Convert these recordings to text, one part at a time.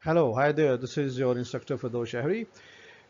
Hello, hi there. This is your instructor Firdaus Shahri.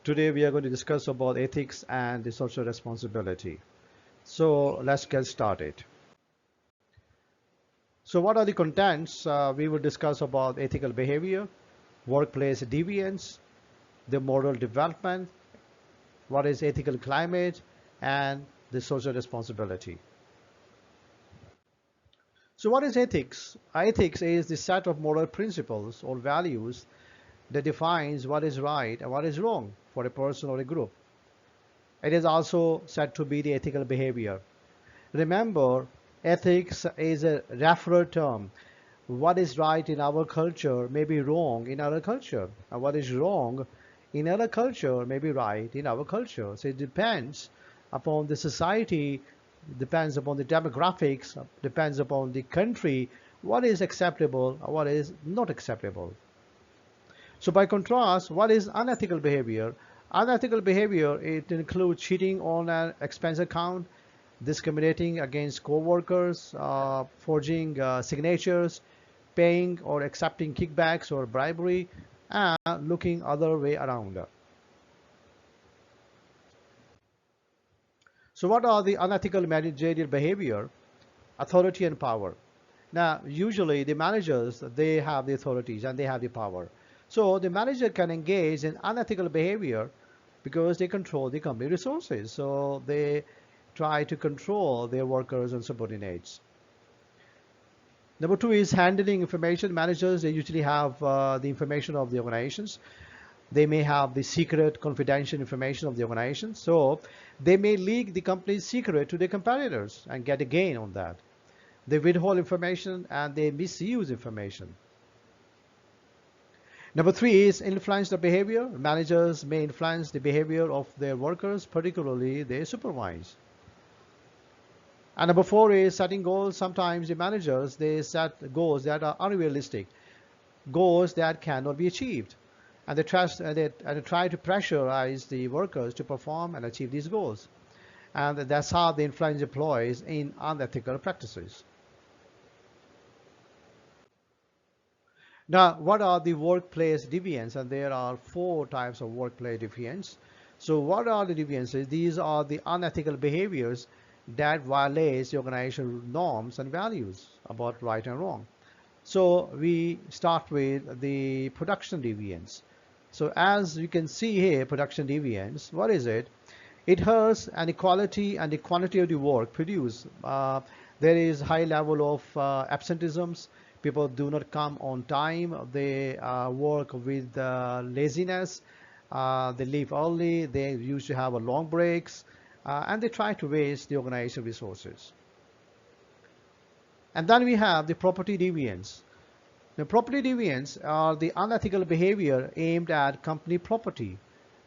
Today we are going to discuss about ethics and the social responsibility. So let's get started. So what are the contents? We will discuss about ethical behavior, workplace deviance, the moral development, what is ethical climate, and the social responsibility. So what is ethics? Ethics is the set of moral principles or values that defines what is right and what is wrong for a person or a group. It is also said to be the ethical behavior. Remember, ethics is a referred term. What is right in our culture may be wrong in other culture, and what is wrong in other culture may be right in our culture. So it depends upon the society, depends upon the demographics, depends upon the country, what is acceptable and what is not acceptable. So by contrast, what is unethical behavior? Unethical behavior, it includes cheating on an expense account, discriminating against co-workers, forging signatures, paying or accepting kickbacks or bribery, and looking other way around. So what are the unethical managerial behavior? Authority and power. Now, usually the managers, they have the authorities and they have the power. So the manager can engage in unethical behavior because they control the company resources. So they try to control their workers and subordinates. Number two is handling information. Managers, they usually have the information of the organizations. They may have the secret, confidential information of the organization. So they may leak the company's secret to their competitors and get a gain on that. They withhold information and they misuse information. Number three is influence the behavior. Managers may influence the behavior of their workers, particularly their supervise. And number four is setting goals. Sometimes the managers, they set goals that are unrealistic, goals that cannot be achieved. And they try to pressurize the workers to perform and achieve these goals. And that's how they influence employees in unethical practices. Now, what are the workplace deviants? And there are four types of workplace deviants. So what are the deviances? These are the unethical behaviors that violates the organizational norms and values about right and wrong. So we start with the production deviance. So as you can see here, production deviance, what is it? It hurts an equality and the quantity of the work produced. There is high level of absenteeisms. People do not come on time. They work with laziness. They leave early. They used to have a long breaks, and they try to waste the organizational resources. And then we have the property deviance. The property deviance are the unethical behavior aimed at company property.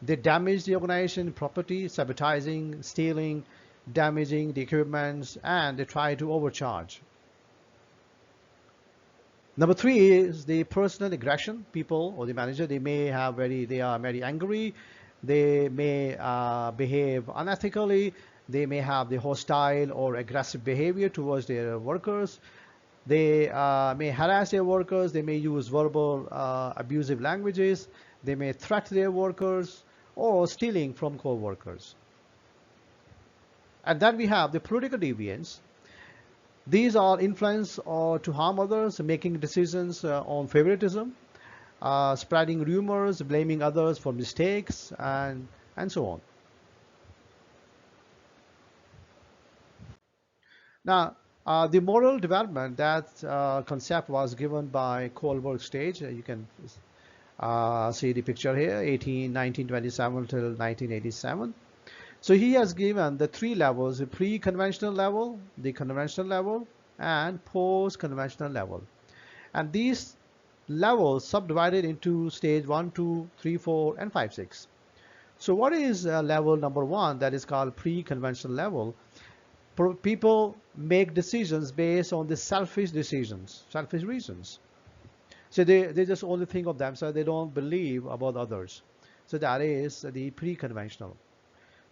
They damage the organization property, sabotaging, stealing, damaging the equipment, and they try to overcharge. Number three is the personal aggression. People or the manager, they are very angry. They may behave unethically. They may have the hostile or aggressive behavior towards their workers. They may harass their workers. They may use verbal abusive languages. They may threaten their workers or stealing from co-workers. And then we have the political deviance. These are influence or to harm others, making decisions on favoritism, spreading rumors, blaming others for mistakes, and so on. Now, the moral development, that concept was given by Kohlberg stage. You can see the picture here, 1927 till 1987. So he has given the three levels: the pre-conventional level, the conventional level, and post-conventional level. And these levels subdivided into stage 1, 2, 3, 4, and 5, 6. So what is level number 1? That is called pre-conventional level. People make decisions based on the selfish decisions, selfish reasons. So they just only think of themselves. They don't believe about others. So that is the pre-conventional.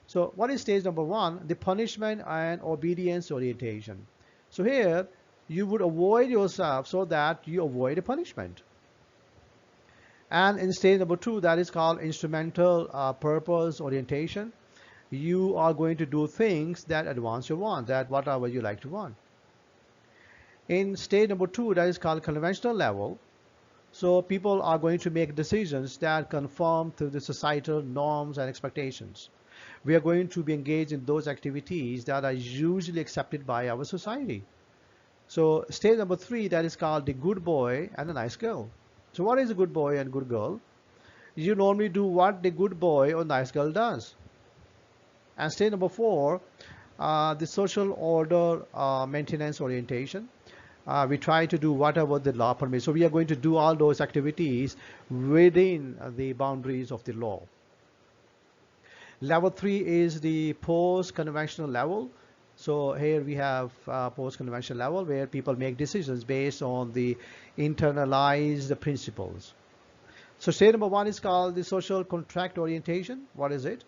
So what is stage number 1? The punishment and obedience orientation. So here you would avoid yourself so that you avoid a punishment. And in stage number 2, that is called instrumental purpose orientation. You are going to do things that advance your want, that whatever you like to want. In stage number 2, that is called conventional level. So people are going to make decisions that conform to the societal norms and expectations. We are going to be engaged in those activities that are usually accepted by our society. So stage number 3, that is called the good boy and the nice girl. So what is a good boy and good girl? You normally do what the good boy or nice girl does. And stage number 4, the social order maintenance orientation. We try to do whatever the law permits. So we are going to do all those activities within the boundaries of the law. Level 3 is the post-conventional level. So here we have post-conventional level where people make decisions based on the internalized principles. So stage number 1 is called the social contract orientation. What is it?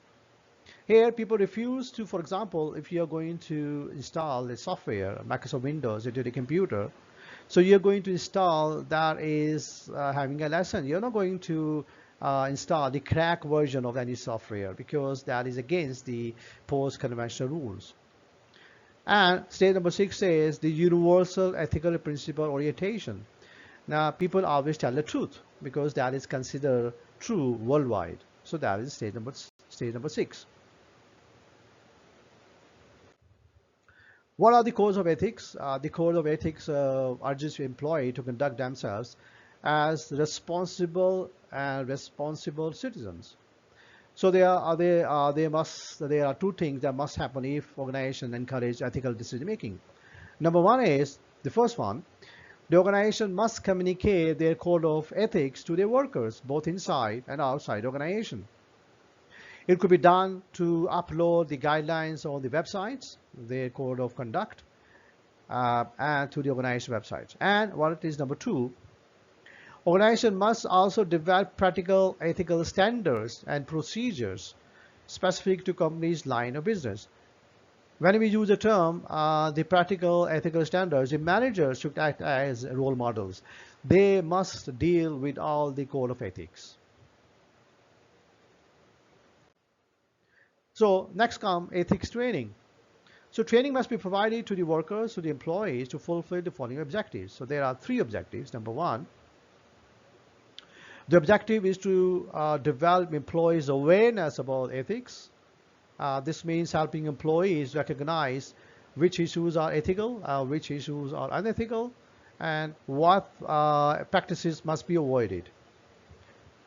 Here people refuse to, for example, if you're going to install a software, Microsoft Windows into the computer, so you're going to install that is having a lesson. You're not going to install the crack version of any software because that is against the post-conventional rules. And stage number 6 says the universal ethical principle orientation. Now people always tell the truth because that is considered true worldwide. So that is stage number 6. What are the codes of ethics? The code of ethics urges employees to conduct themselves as responsible and responsible citizens. So there are two things that must happen if organizations encourage ethical decision making. Number one is the first one. The organization must communicate their code of ethics to their workers, both inside and outside the organization. It could be done to upload the guidelines on the websites, their code of conduct, and to the organization websites. And what is number 2? Organization must also develop practical ethical standards and procedures specific to company's line of business. When we use the term the practical ethical standards, the managers should act as role models. They must deal with all the code of ethics. So next comes ethics training. So training must be provided to the workers, to the employees to fulfill the following objectives. So there are 3 objectives. Number 1, the objective is to develop employees' awareness about ethics. This means helping employees recognize which issues are ethical, which issues are unethical, and what practices must be avoided.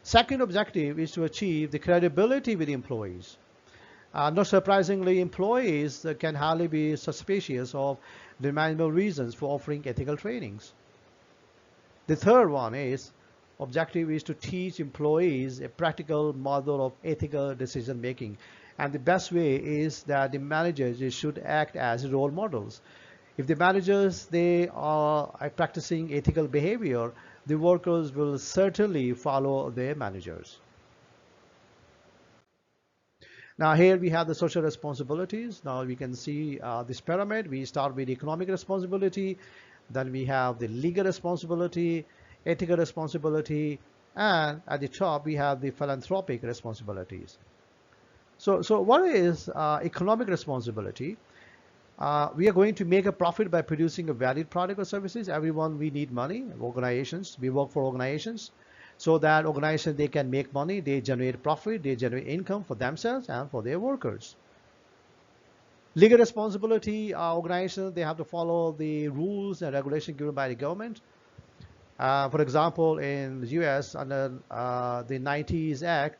Second objective is to achieve the credibility with the employees. Not surprisingly, employees can hardly be suspicious of the management reasons for offering ethical trainings. The third one is objective is to teach employees a practical model of ethical decision making. And the best way is that the managers should act as role models. If the managers they are practicing ethical behavior, the workers will certainly follow their managers. Now here we have the social responsibilities. Now we can see this pyramid. We start with economic responsibility, then we have the legal responsibility, ethical responsibility, and at the top we have the philanthropic responsibilities. So what is economic responsibility? We are going to make a profit by producing a valid product or services. Everyone, we need money. Organizations, we work for organizations. So that organization, they can make money, they generate profit, they generate income for themselves and for their workers. Legal responsibility, organizations, they have to follow the rules and regulations given by the government. For example, in the US, under the 90s Act,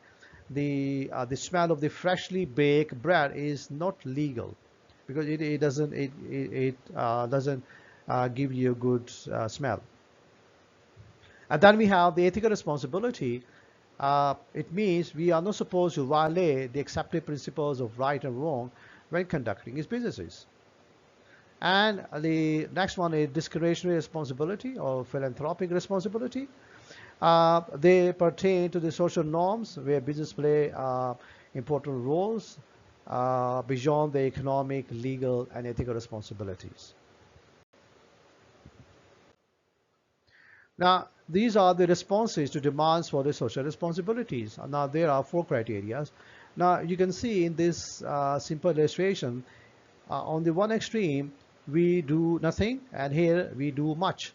the smell of the freshly baked bread is not legal because it doesn't give you a good smell. And then we have the ethical responsibility. It means we are not supposed to violate the accepted principles of right and wrong when conducting his businesses. And the next one is discretionary responsibility or philanthropic responsibility. They pertain to the social norms where business play important roles beyond the economic, legal, and ethical responsibilities. Now, these are the responses to demands for the social responsibilities. Now, there are four criteria. Now, you can see in this simple illustration, on the one extreme, we do nothing, and here we do much.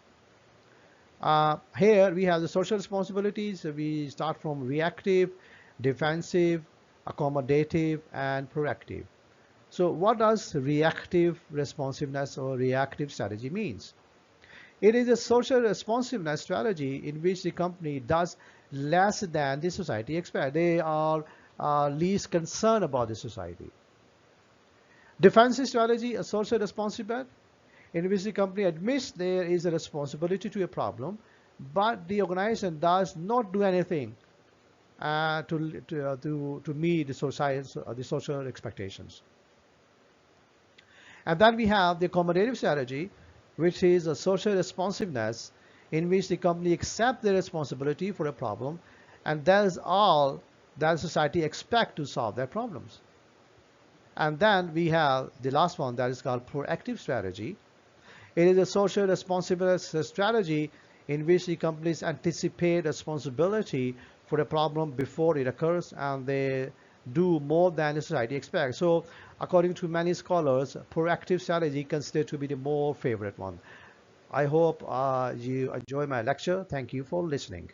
Here we have the social responsibilities. We start from reactive, defensive, accommodative, and proactive. So what does reactive responsiveness or reactive strategy means? It is a social responsiveness strategy in which the company does less than the society expects. They are least concerned about the society. Defensive strategy, a social responsiveness in which the company admits there is a responsibility to a problem, but the organization does not do anything to meet the social expectations. And then we have the accommodative strategy, which is a social responsiveness in which the company accepts the responsibility for a problem, and that is all that society expects to solve their problems. And then we have the last one that is called proactive strategy. It is a social responsiveness strategy in which the companies anticipate responsibility for a problem before it occurs, and they do more than the society expects. So according to many scholars, proactive strategy considered to be the more favorite one. I hope you enjoy my lecture. Thank you for listening.